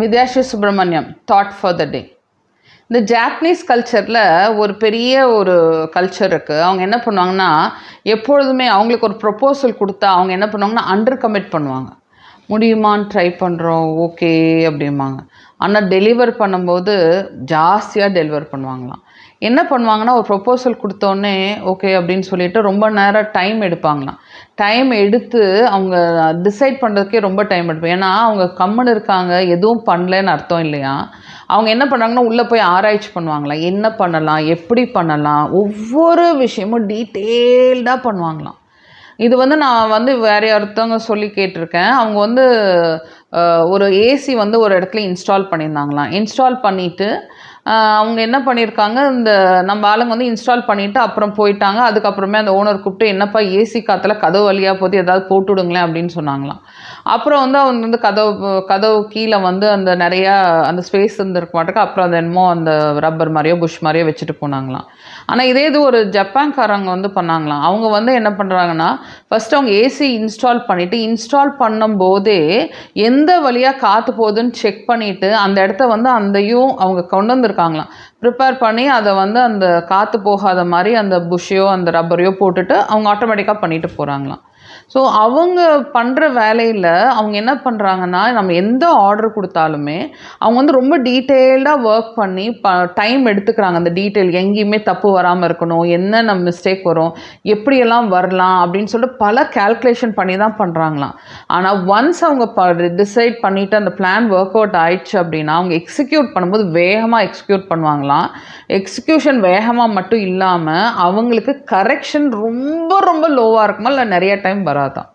Vidyasri Subramaniam thought for the day. இந்த Japanese கல்ச்சரில் ஒரு பெரிய ஒரு கல்ச்சர் இருக்குது. அவங்க என்ன பண்ணுவாங்கன்னா, எப்பொழுதுமே அவங்களுக்கு ஒரு ப்ரொப்போசல் கொடுத்தா அவங்க என்ன பண்ணுவாங்கன்னா அண்டர் கமிட் பண்ணுவாங்க. முடியுமான்னு ட்ரை பண்ணுறோம், ஓகே அப்படிம்பாங்க. ஆனால் டெலிவர் பண்ணும்போது ஜாஸ்தியாக டெலிவர் பண்ணுவாங்களாம். என்ன பண்ணுவாங்கன்னா, ஒரு ப்ரொப்போசல் கொடுத்தோன்னே ஓகே அப்படின்னு சொல்லிட்டு ரொம்ப நேரம் டைம் எடுப்பாங்களாம். டைம் எடுத்து அவங்க டிசைட் பண்ணுறதுக்கே ரொம்ப டைம் எடுப்போம். ஏன்னா அவங்க கம்முன்னு இருக்காங்க, எதுவும் பண்ணலன்னு அர்த்தம் இல்லையா. அவங்க என்ன பண்ணுறாங்கன்னா, உள்ளே போய் ஆராய்ச்சி பண்ணுவாங்களாம். என்ன பண்ணலாம், எப்படி பண்ணலாம், ஒவ்வொரு விஷயமும் டீட்டெயில்டாக பண்ணுவாங்களாம். இது நான் வேறு ஒருத்தவங்க சொல்லி கேட்டிருக்கேன். அவங்க ஒரு ஏசி ஒரு இடத்துல இன்ஸ்டால் பண்ணியிருந்தாங்களாம். இன்ஸ்டால் பண்ணிவிட்டு அவங்க என்ன பண்ணியிருக்காங்க, இந்த நம்ம ஆளுங்க இன்ஸ்டால் பண்ணிவிட்டு அப்புறம் போயிட்டாங்க. அதுக்கப்புறமே அந்த ஓனர் கூப்பிட்டு, என்னப்பா ஏசி காற்றுல கதவு வழியாக போது ஏதாவது போட்டு விடுங்களேன் அப்படின்னு சொன்னாங்களாம். அப்புறம் அவங்க கதவு கீழே அந்த நிறையா அந்த ஸ்பேஸ் இருந்திருக்க மாட்டேங்க. அப்புறம் அது என்னமோ அந்த ரப்பர் மாதிரியோ புஷ் மாதிரியோ வச்சுட்டு போனாங்களாம். ஆனால் இது ஒரு ஜப்பான்காரங்க பண்ணாங்களாம். அவங்க என்ன பண்ணுறாங்கன்னா, ஃபஸ்ட்டு அவங்க ஏசி இன்ஸ்டால் பண்ணிவிட்டு இன்ஸ்டால் பண்ணும்போதே எந்த வழியாக காற்று போகுதுன்னு செக் பண்ணிவிட்டு அந்த இடத்த அந்தையும் அவங்க கொண்டு வந்திருக்காங்களாம். ப்ரிப்பேர் பண்ணி அதை அந்த காற்று போகாத மாதிரி அந்த புஷ்ஷையோ அந்த ரப்பரையோ போட்டுட்டு அவங்க ஆட்டோமேட்டிக்காக பண்ணிட்டு போகிறாங்களாம். ஸோ அவங்க பண்ணுற வேலையில் அவங்க என்ன பண்ணுறாங்கன்னா, நம்ம எந்த ஆர்டர் கொடுத்தாலுமே அவங்க ரொம்ப டீட்டெயில்டாக ஒர்க் பண்ணி டைம் எடுத்துக்கிறாங்க. அந்த டீட்டெயில் எங்கேயுமே தப்பு வராமல் இருக்கணும், என்னென்ன மிஸ்டேக் வரும், எப்படியெல்லாம் வரலாம் அப்படின்னு சொல்லிட்டு பல கேல்குலேஷன் பண்ணி தான் பண்ணுறாங்களாம். ஆனால் ஒன்ஸ் அவங்க டிசைட் பண்ணிவிட்டு அந்த பிளான் ஒர்க் அவுட் ஆயிடுச்சு அப்படின்னா அவங்க எக்ஸிக்யூட் பண்ணும்போது வேகமாக எக்ஸிக்யூட் பண்ணுவாங்களாம். எக்ஸிக்யூஷன் வேகமாக மட்டும் இல்லாமல் அவங்களுக்கு கரெக்ஷன் ரொம்ப ரொம்ப லோவாக இருக்குமா, இல்லை நிறைய டைம் வராதான்.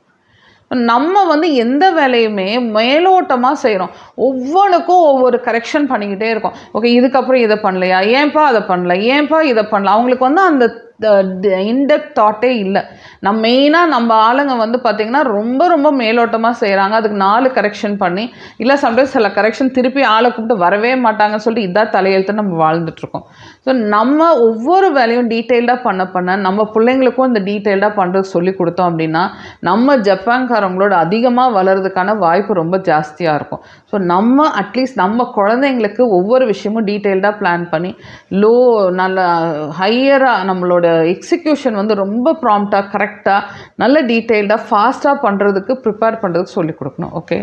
நம்ம எந்த வேலையுமே மேலோட்டமாக செய்கிறோம். ஒவ்வொன்றுக்கும் ஒவ்வொரு கரெக்ஷன் பண்ணிக்கிட்டே இருக்கோம். ஓகே, இதுக்கப்புறம் இதை பண்ணலையா, ஏன்பா அதை பண்ணல, ஏன்பா இதை பண்ணல. அவங்களுக்கு அந்த இன்டெப்த் தாட்டே இல்லை. மெயினாக நம்ம ஆளுங்க பார்த்திங்கன்னா ரொம்ப ரொம்ப மேலோட்டமாக செய்கிறாங்க. அதுக்கு 4 கரெக்ஷன் பண்ணி, இல்லை சம்டைம்ஸ் சில கரெக்ஷன் திருப்பி ஆளை கூப்பிட்டு வரவே மாட்டாங்கன்னு சொல்லிட்டு இதான் தலையெழுத்து நம்ம வாழ்ந்துட்டுருக்கோம். ஸோ நம்ம ஒவ்வொரு வேலையும் டீட்டெயில்டாக பண்ண நம்ம பிள்ளைங்களுக்கும் இந்த டீட்டெயில்டாக பண்ணுறதுக்கு சொல்லி கொடுத்தோம் அப்படின்னா நம்ம ஜப்பான்காரங்களோட அதிகமாக வளர்கிறதுக்கான வாய்ப்பு ரொம்ப ஜாஸ்தியாக இருக்கும். ஸோ நம்ம அட்லீஸ்ட் நம்ம குழந்தைங்களுக்கு ஒவ்வொரு விஷயமும் டீட்டெயில்டாக பிளான் பண்ணி நல்ல ஹையராக நம்மளோட எக்ஸிக்யூஷன் ரொம்ப ப்ராம்ப்டாக கரெக்டாக நல்ல டீட்டெயில்டாக ஃபாஸ்ட்டாக பண்ணுறதுக்கு ப்ரிப்பேர் பண்ணுறதுக்கு சொல்லிக் கொடுக்கணும். ஓகே.